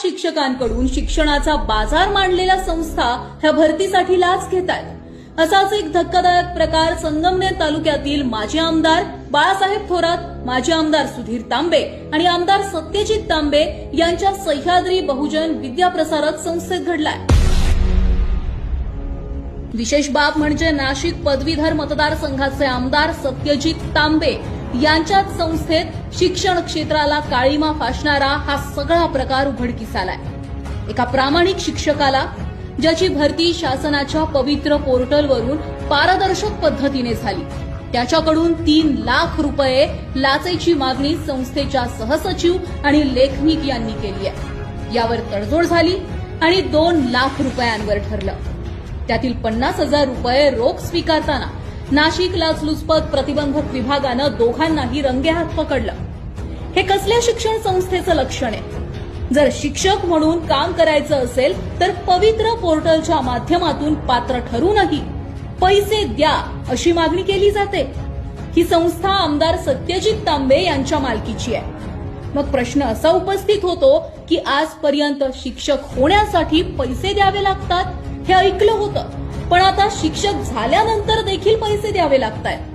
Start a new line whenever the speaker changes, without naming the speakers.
शिक्षकांकडून शिक्षणाचा बाजार मांडलेल्या संस्था ह्या भरतीसाठी लाच घेत आहेत। असाच एक धक्कादायक प्रकार संगमनेर तालुक्यातील माजी आमदार बाळासाहेब थोरात, माजी आमदार सुधीर तांबे आणि आमदार सत्यजित तांबे यांच्या सह्याद्री बहुजन विद्याप्रसारक संस्थेत घडलाय। विशेष बाब म्हणजे नाशिक पदवीधर मतदारसंघाचे आमदार सत्यजित तांबे यांच्याच संस्थेत शिक्षण क्षेत्राला काळीमा फासणारा हा सगळा प्रकार उघडकीस आलाय। एका प्रामाणिक शिक्षकाला ज्याची भरती शासनाच्या पवित्र पोर्टलवरून पारदर्शक पद्धतीने झाली, त्याच्याकडून 3 लाख रुपये लाचेची मागणी संस्थेच्या सहसचिव आणि लेखनिक यांनी केली आहे। यावर तडजोड झाली आणि 2 लाख रुपयांवर ठरलं। त्यातील 50,000 रुपये रोख स्वीकारताना नाशिक लाचलुचपत प्रतिबंधक विभागानं दोघांनाही रंगेहात पकडलं। हे कसल्या शिक्षण संस्थेचं लक्षण आहे? जर शिक्षक म्हणून काम करायचं असेल तर पवित्र पोर्टलच्या माध्यमातून पात्र ठरूनही पैसे द्या अशी मागणी केली जाते। ही संस्था आमदार सत्यजित तांबे यांच्या मालकीची आहे। मग प्रश्न असा उपस्थित होतो की आजपर्यंत शिक्षक होण्यासाठी पैसे द्यावे लागतात हे ऐकलं होतं, पण आता शिक्षक झाल्यानंतर देखील पैसे द्यावे लागतात।